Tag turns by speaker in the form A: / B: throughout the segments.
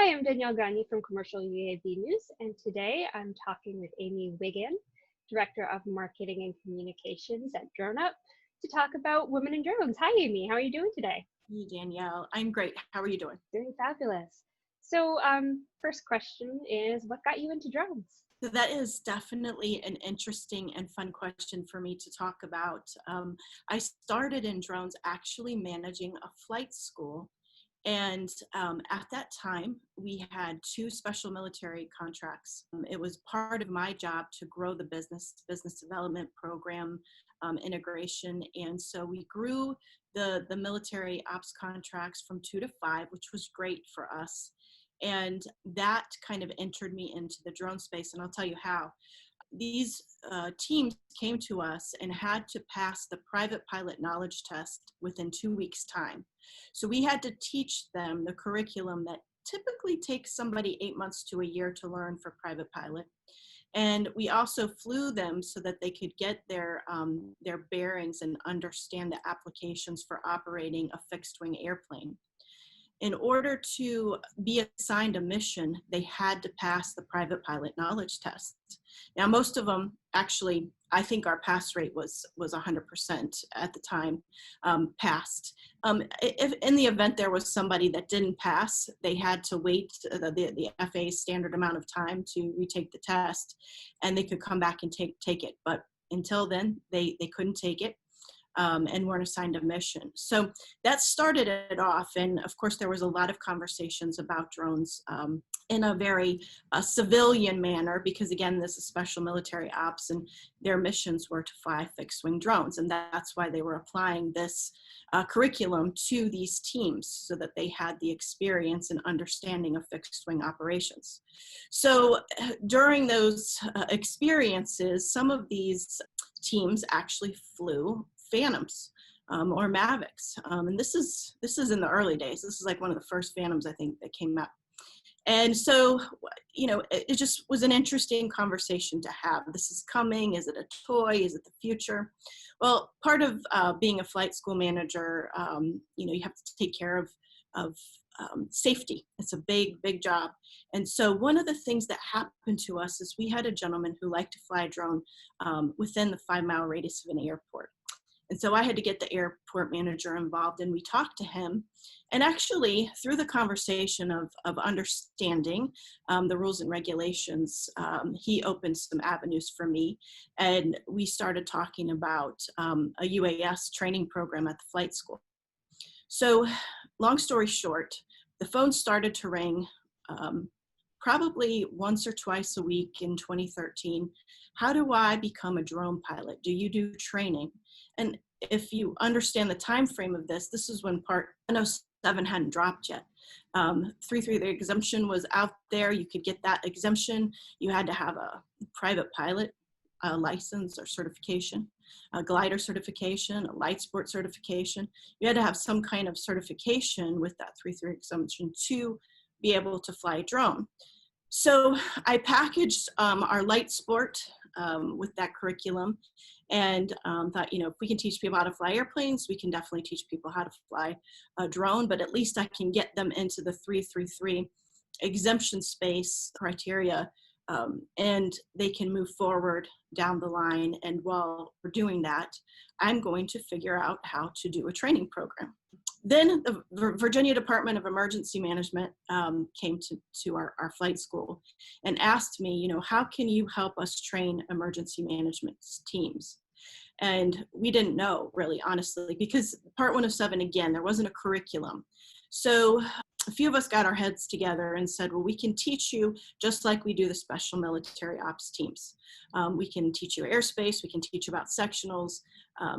A: Hi, I'm Danielle Gagne from Commercial UAV News, and today I'm talking with Amy Wiegand, Director of Marketing and Communications at DroneUp, to talk about women in drones. Hi, Amy. How are you doing today?
B: Hey, Danielle. I'm great. How are you doing?
A: Doing fabulous. So, first question is, what got you into drones?
B: So that is definitely an interesting and fun question for me to talk about. I started in drones actually managing a flight school. And at that time, we had 2 special military contracts. It was part of my job to grow the business development program, integration. And so we grew the military ops contracts from 2 to 5, which was great for us. And that kind of entered me into the drone space. And I'll tell you how. These teams came to us and had to pass the private pilot knowledge test within 2 weeks' time. So we had to teach them the curriculum that typically takes somebody 8 months to a year to learn for private pilot. And we also flew them so that they could get their bearings and understand the applications for operating a fixed wing airplane. In order to be assigned a mission, they had to pass the private pilot knowledge test. Now, most of them actually, I think our pass rate was 100% at the time, passed. If in the event there was somebody that didn't pass, they had to wait the FAA's standard amount of time to retake the test, and they could come back and take it. But until then, they couldn't take it. And weren't assigned a mission. So that started it off. And of course, there was a lot of conversations about drones in a very civilian manner, because again, this is special military ops and their missions were to fly fixed wing drones. And that's why they were applying this curriculum to these teams so that they had the experience and understanding of fixed wing operations. So during those experiences, some of these teams actually flew Phantoms or Mavics, and this is in the early days. This is like one of the first Phantoms I think that came out, and so it just was an interesting conversation to have. This is coming. Is it a toy? Is it the future? Well, part of being a flight school manager, you have to take care of safety. It's a big job. And so one of the things that happened to us is we had a gentleman who liked to fly a drone within the 5-mile radius of an airport. And so I had to get the airport manager involved, and we talked to him. And actually, through the conversation of understanding the rules and regulations, he opened some avenues for me. And we started talking about a UAS training program at the flight school. So long story short, the phone started to ring probably once or twice a week in 2013. How do I become a drone pilot? Do you do training? And if you understand the time frame of this, this is when Part 107 hadn't dropped yet. 3.3, the exemption was out there. You could get that exemption. You had to have a private pilot license or certification, a glider certification, a light sport certification. You had to have some kind of certification with that 3.3 exemption to be able to fly a drone. So I packaged our light sport with that curriculum, and thought, if we can teach people how to fly airplanes, we can definitely teach people how to fly a drone, but at least I can get them into the 333 exemption space criteria, and they can move forward down the line. And while we're doing that, I'm going to figure out how to do a training program. Then the Virginia Department of Emergency Management came to our flight school and asked me, how can you help us train emergency management teams? And we didn't know, really, honestly, because Part 107, again, there wasn't a curriculum. So a few of us got our heads together and said, well, we can teach you just like we do the special military ops teams. We can teach you airspace, we can teach you about sectionals,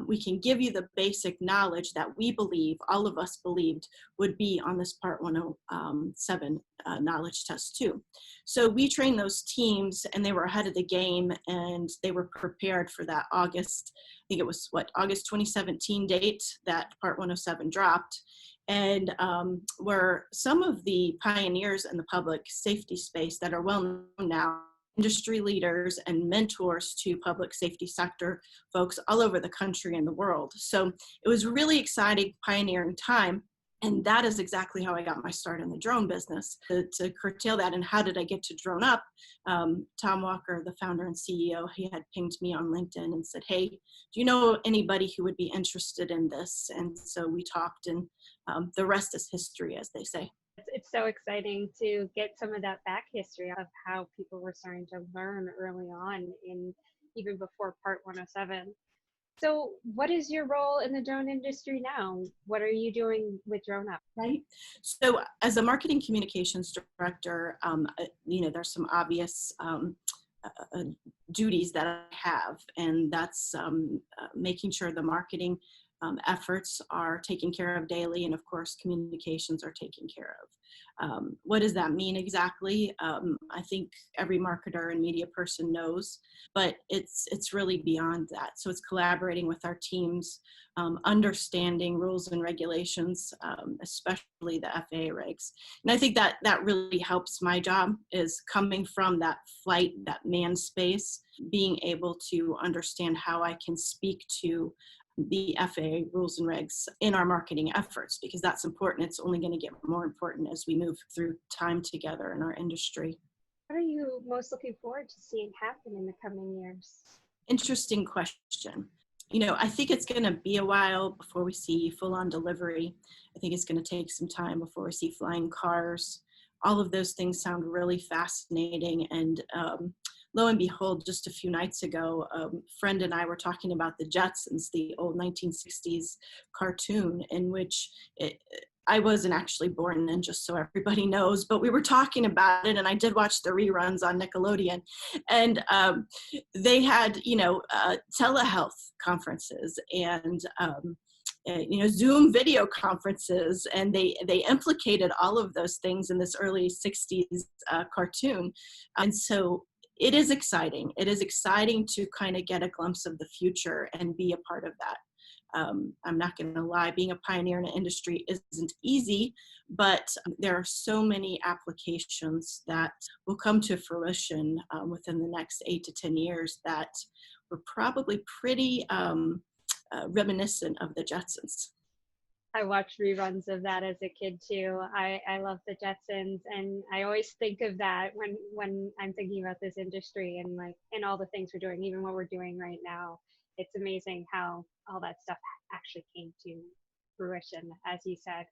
B: we can give you the basic knowledge that we believe, all of us believed, would be on this Part 107 knowledge test too. So we trained those teams, and they were ahead of the game, and they were prepared for that August, I think it was August 2017 date that Part 107 dropped. And were some of the pioneers in the public safety space that are well known now, industry leaders and mentors to public safety sector folks all over the country and the world. So it was really exciting, pioneering time. And that is exactly how I got my start in the drone business, to curtail that. And how did I get to DroneUp? Tom Walker, the founder and CEO, he had pinged me on LinkedIn and said, hey, do you know anybody who would be interested in this? And so we talked, and the rest is history, as they say.
A: It's so exciting to get some of that back history of how people were starting to learn early on, in even before Part 107. So what is your role in the drone industry now? What are you doing with DroneUp?
B: Right. So as a marketing communications director, there's some obvious duties that I have, and that's making sure the marketing efforts are taken care of daily, and of course communications are taken care of. What does that mean exactly? I think every marketer and media person knows, but it's really beyond that. So it's collaborating with our teams, understanding rules and regulations, especially the FAA regs. And I think that really helps my job, is coming from that flight, that manned space, being able to understand how I can speak to the FAA rules and regs in our marketing efforts, because that's important. It's only going to get more important as we move through time together in our industry.
A: What are you most looking forward to seeing happen in the coming years?
B: Interesting question. I think it's going to be a while before we see full-on delivery. I think it's going to take some time before we see flying cars. All of those things sound really fascinating. And lo and behold, just a few nights ago, a friend and I were talking about the Jetsons, the old 1960s cartoon, in which I wasn't actually born then, just so everybody knows, but we were talking about it, and I did watch the reruns on Nickelodeon, and they had, telehealth conferences and Zoom video conferences, and they implicated all of those things in this early 60s cartoon. And so it is exciting. It is exciting to kind of get a glimpse of the future and be a part of that. I'm not going to lie, being a pioneer in an industry isn't easy, but there are so many applications that will come to fruition within the next 8 to 10 years that were probably pretty reminiscent of the Jetsons.
A: I watched reruns of that as a kid too. I love the Jetsons, and I always think of that when I'm thinking about this industry and all the things we're doing, even what we're doing right now. It's amazing how all that stuff actually came to fruition, as you said.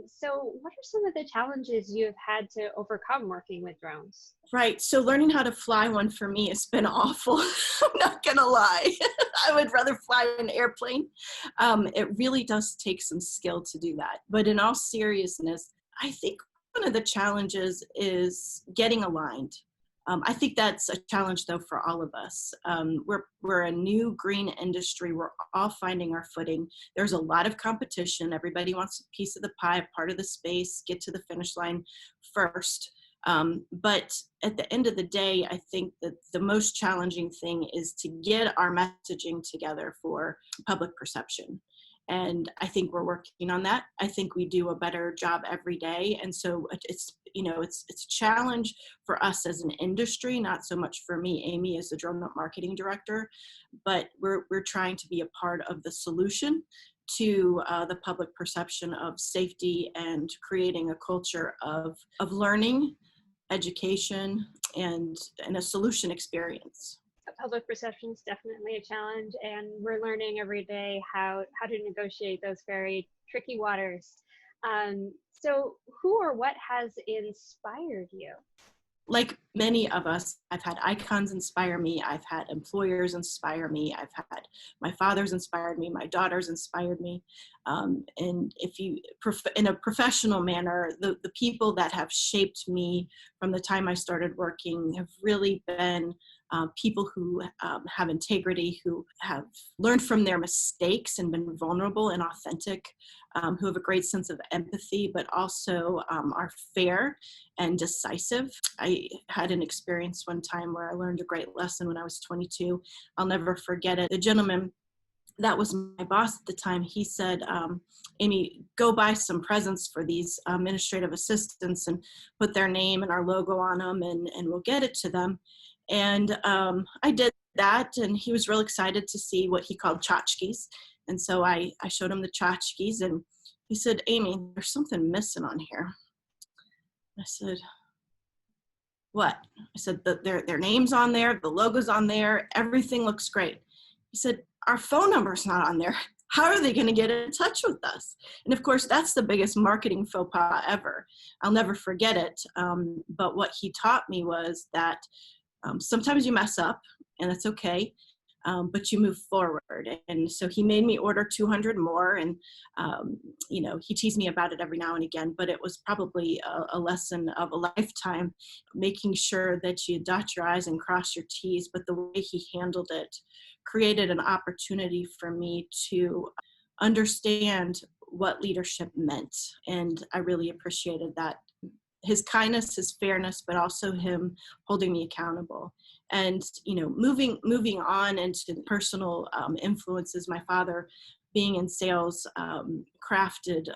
A: So what are some of the challenges you've had to overcome working with drones?
B: Right. So learning how to fly one for me has been awful. I'm not going to lie. I would rather fly an airplane. It really does take some skill to do that. But in all seriousness, I think one of the challenges is getting aligned. I think that's a challenge, though, for all of us. We're a new green industry. We're all finding our footing. There's a lot of competition. Everybody wants a piece of the pie, a part of the space, get to the finish line first. But at the end of the day, I think that the most challenging thing is to get our messaging together for public perception. And I think we're working on that. I think we do a better job every day. And so it's a challenge for us as an industry, not so much for me, Amy, as the DroneUp marketing director, but we're trying to be a part of the solution to the public perception of safety and creating a culture of learning, education, and a solution experience.
A: Public perception is definitely a challenge, and we're learning every day how to negotiate those very tricky waters. So who or what has inspired you?
B: Like many of us, I've had icons inspire me. I've had employers inspire me. I've had my father's inspired me. My daughter's inspired me. And if you, in a professional manner, the people that have shaped me from the time I started working have really been people who have integrity, who have learned from their mistakes and been vulnerable and authentic, who have a great sense of empathy, but also are fair and decisive. I had an experience one time where I learned a great lesson when I was 22. I'll never forget it. The gentleman that was my boss at the time, he said, Amy, go buy some presents for these administrative assistants and put their name and our logo on them, and we'll get it to them. And I did that, and he was real excited to see what he called tchotchkes. And so I showed him the tchotchkes, and he He said, Amy, there's something missing on here. I said, what? I said, their name's on there, the logo's on there, everything looks great. He said, our phone number's not on there. How are they going to get in touch with us? And of course, that's the biggest marketing faux pas ever. I'll never forget it. But what he taught me was that sometimes you mess up, and that's okay. But you move forward. And so he made me order 200 more. And, he teased me about it every now and again, but it was probably a lesson of a lifetime, making sure that you dot your I's and cross your T's. But the way he handled it created an opportunity for me to understand what leadership meant. And I really appreciated that. His kindness, his fairness, but also him holding me accountable. And, moving on into personal influences, my father, being in sales, crafted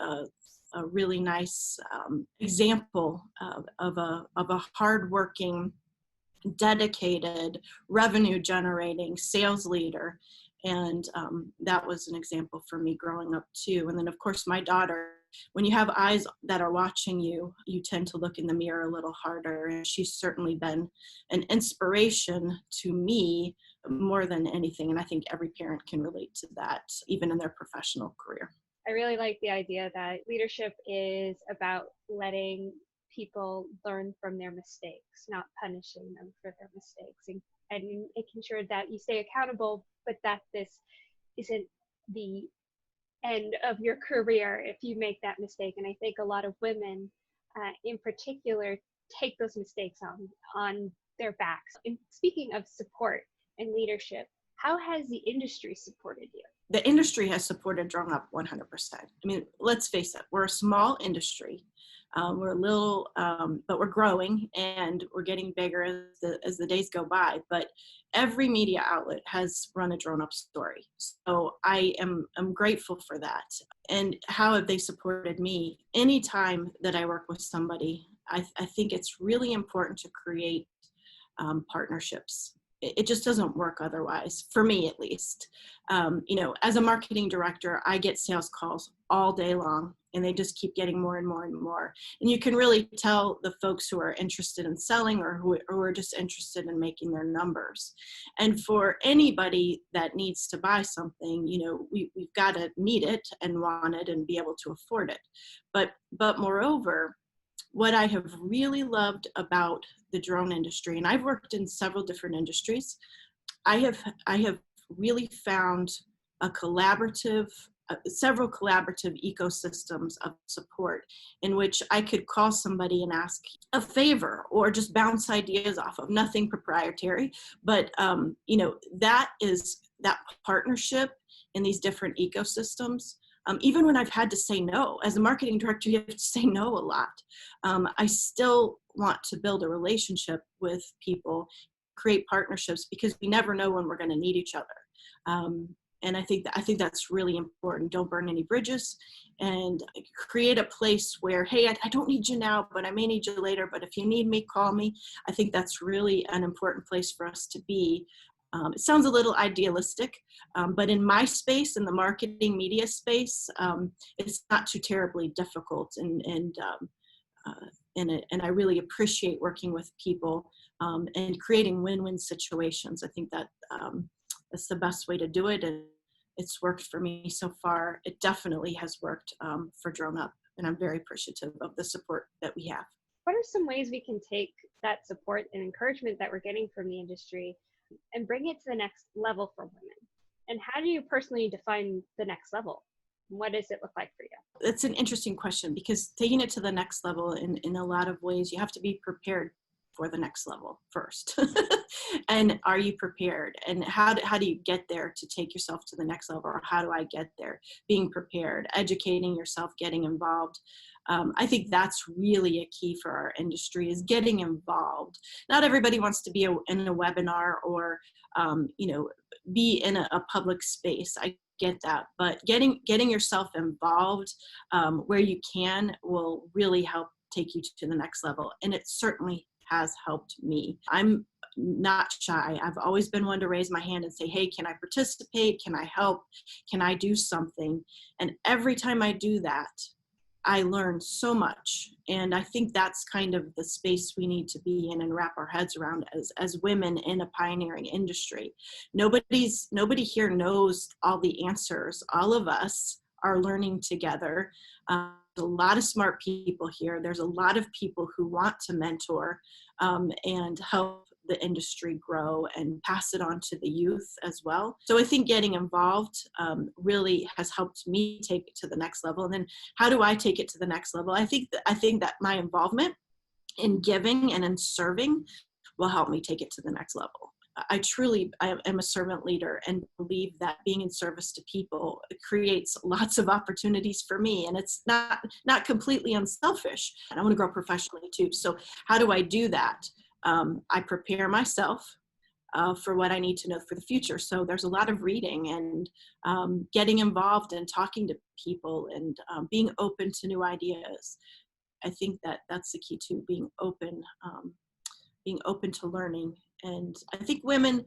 B: a really nice example of a hardworking, dedicated, revenue generating sales leader. And that was an example for me growing up too. And then of course my daughter, when you have eyes that are watching you, you tend to look in the mirror a little harder. And she's certainly been an inspiration to me more than anything. And I think every parent can relate to that, even in their professional career.
A: I really like the idea that leadership is about letting people learn from their mistakes, not punishing them for their mistakes, and making sure that you stay accountable, but that this isn't the end of your career if you make that mistake. And I think a lot of women in particular take those mistakes on their backs. And speaking of support and leadership, how has the industry supported you?
B: The industry has supported DroneUp 100%. I mean, let's face it, we're a small industry. We're a little, but we're growing and we're getting bigger as the days go by. But every media outlet has run a DroneUp story. So I'm grateful for that. And how have they supported me? Anytime that I work with somebody, I think it's really important to create partnerships. It just doesn't work otherwise, for me at least. As a marketing director, I get sales calls all day long, and they just keep getting more and more and more. And you can really tell the folks who are interested in selling or who are just interested in making their numbers. And for anybody that needs to buy something, we've got to need it and want it and be able to afford it. But moreover, what I have really loved about the drone industry, and I've worked in several different industries, I have really found several collaborative ecosystems of support in which I could call somebody and ask a favor or just bounce ideas off of, nothing proprietary, but that partnership in these different ecosystems. Even when I've had to say no, as a marketing director, you have to say no a lot. I still want to build a relationship with people, create partnerships, because we never know when we're going to need each other. And I think that's really important. Don't burn any bridges, and create a place where, hey, I don't need you now, but I may need you later. But if you need me, call me. I think that's really an important place for us to be. It sounds a little idealistic, but in my space, in the marketing media space, it's not too terribly difficult, and I really appreciate working with people and creating win-win situations. I think that that's the best way to do it, and it's worked for me so far. It definitely has worked for DroneUp, and I'm very appreciative of the support that we have.
A: What are some ways we can take that support and encouragement that we're getting from the industry and bring it to the next level for women? And how do you personally define the next level? What does it look like for you?
B: That's an interesting question, because taking it to the next level in a lot of ways, you have to be prepared for the next level first. And are you prepared? And how do you get there to take yourself to the next level? Or how do I get there? Being prepared, educating yourself, getting involved. I think that's really a key for our industry, is getting involved. Not everybody wants to be in a webinar or, be in a public space. I get that, but getting yourself involved where you can will really help take you to the next level. And it certainly has helped me. I'm not shy. I've always been one to raise my hand and say, hey, can I participate? Can I help? Can I do something? And every time I do that, I learn so much. And I think that's kind of the space we need to be in and wrap our heads around as women in a pioneering industry. Nobody here knows all the answers. All of us are learning together. There's a lot of smart people here. There's a lot of people who want to mentor and help the industry grow and pass it on to the youth as well. So I think getting involved really has helped me take it to the next level. And then how do I take it to the next level? I think that my involvement in giving and in serving will help me take it to the next level. I am a servant leader and believe that being in service to people creates lots of opportunities for me. And it's not completely unselfish. And I want to grow professionally too. So how do I do that? I prepare myself for what I need to know for the future. So there's a lot of reading and getting involved and talking to people and being open to new ideas. I think that that's the key to being open to learning. And I think women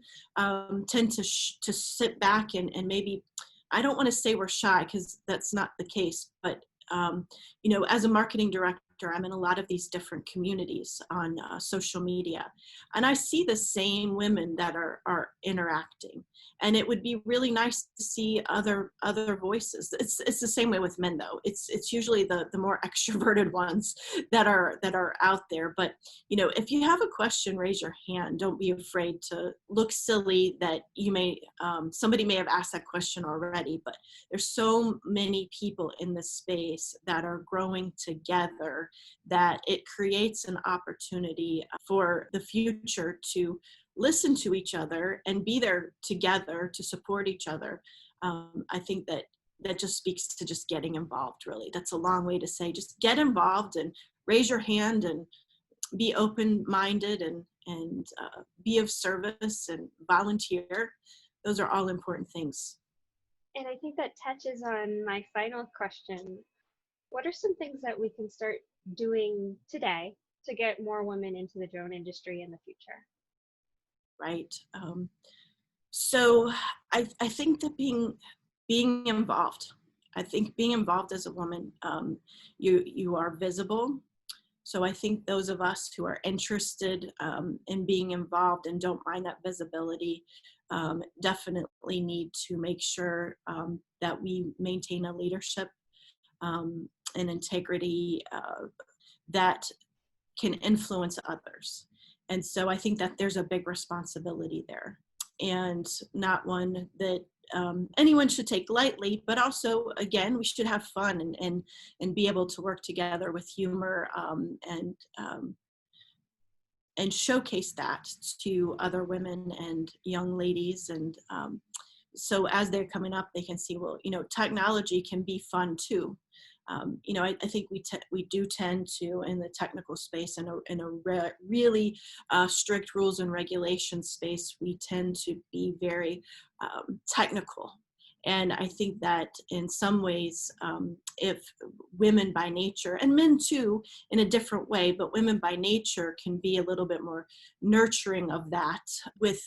B: tend to sit back and maybe, I don't want to say we're shy because that's not the case, but as a marketing director, I'm in a lot of these different communities on social media, and I see the same women that are interacting. And it would be really nice to see other voices. It's the same way with men, though. It's usually the more extroverted ones that are out there. But if you have a question, raise your hand. Don't be afraid to look silly. That you may somebody may have asked that question already. But there's so many people in this space that are growing together that it creates an opportunity for the future to listen to each other and be there together to support each other. I think that just speaks to just getting involved, really. That's a long way to say, just get involved and raise your hand and be open-minded and be of service and volunteer. Those are all important things.
A: And I think that touches on my final question. What are some things that we can start doing today to get more women into the drone industry in the future?
B: Right. So I think that being involved, I think being involved as a woman, you are visible. So I think those of us who are interested in being involved and don't mind that visibility definitely need to make sure that we maintain a leadership and integrity that can influence others. And so I think that there's a big responsibility there, and not one that anyone should take lightly, but also, again, we should have fun and be able to work together with humor and showcase that to other women and young ladies. And so as they're coming up, they can see, well, technology can be fun too. I think we do tend to, in the technical space and in a really strict rules and regulations space, we tend to be very technical. And I think that in some ways, if women by nature, and men too in a different way, but women by nature can be a little bit more nurturing of that with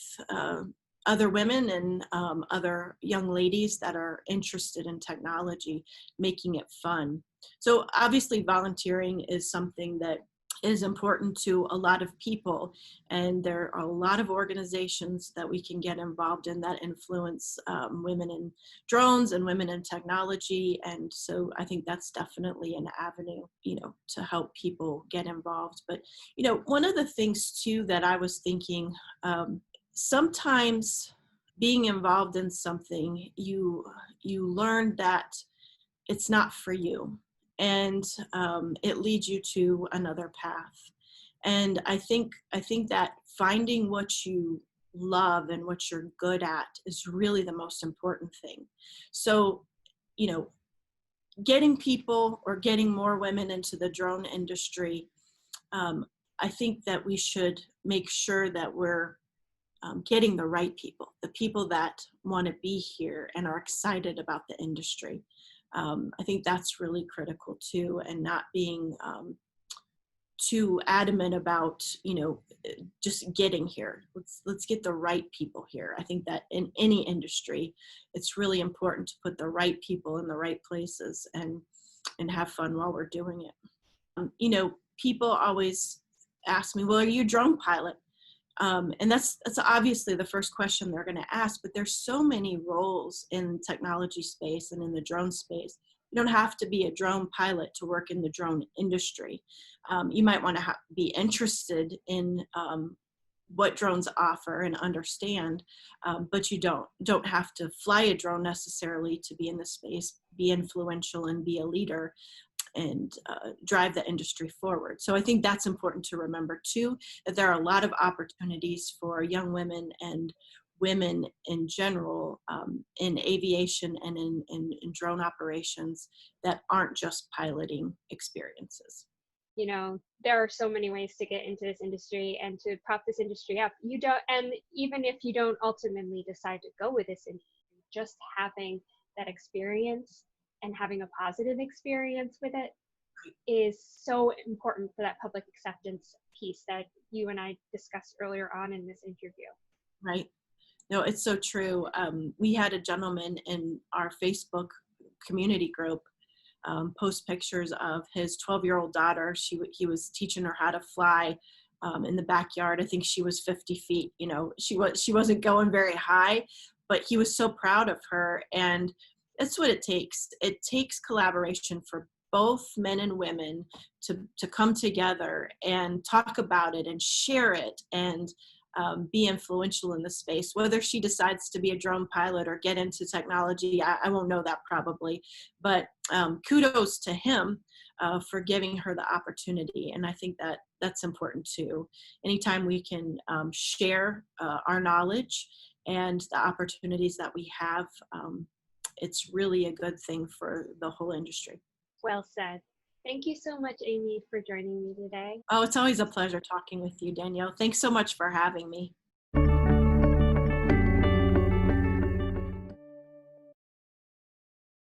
B: other women and other young ladies that are interested in technology, making it fun. So obviously volunteering is something that is important to a lot of people, and there are a lot of organizations that we can get involved in that influence women in drones and women in technology. And so I think that's definitely an avenue, to help people get involved. But, one of the things too that I was thinking, sometimes being involved in something, you learn that it's not for you, and it leads you to another path. And I think that finding what you love and what you're good at is really the most important thing. So, getting people or getting more women into the drone industry, I think that we should make sure that we're getting the right people, the people that want to be here and are excited about the industry. I think that's really critical too, and not being too adamant about, just getting here. Let's get the right people here. I think that in any industry, it's really important to put the right people in the right places and have fun while we're doing it. People always ask me, well, are you a drone pilot? And that's obviously the first question they're going to ask, but there's so many roles in technology space and in the drone space. You don't have to be a drone pilot to work in the drone industry. You might want to be interested in what drones offer and understand, but you don't have to fly a drone necessarily to be in the space, be influential, and be a leader and drive the industry forward. So I think that's important to remember too, that there are a lot of opportunities for young women and women in general in aviation and in drone operations that aren't just piloting experiences.
A: There are so many ways to get into this industry and to prop this industry up. And even if you don't ultimately decide to go with this industry, just having that experience and having a positive experience with it is so important for that public acceptance piece that you and I discussed earlier on in this interview.
B: Right. No, it's so true. We had a gentleman in our Facebook community group post pictures of his 12-year-old daughter. He was teaching her how to fly in the backyard. I think she was 50 feet. She wasn't going very high, but he was so proud of her. And that's what it takes. It takes collaboration for both men and women to come together and talk about it and share it and be influential in the space. Whether she decides to be a drone pilot or get into technology, I won't know that probably, but kudos to him for giving her the opportunity. And I think that that's important too. Anytime we can share our knowledge and the opportunities that we have, it's really a good thing for the whole industry.
A: Well said. Thank you so much, Amy, for joining me today.
B: Oh, it's always a pleasure talking with you, Danielle. Thanks so much for having me.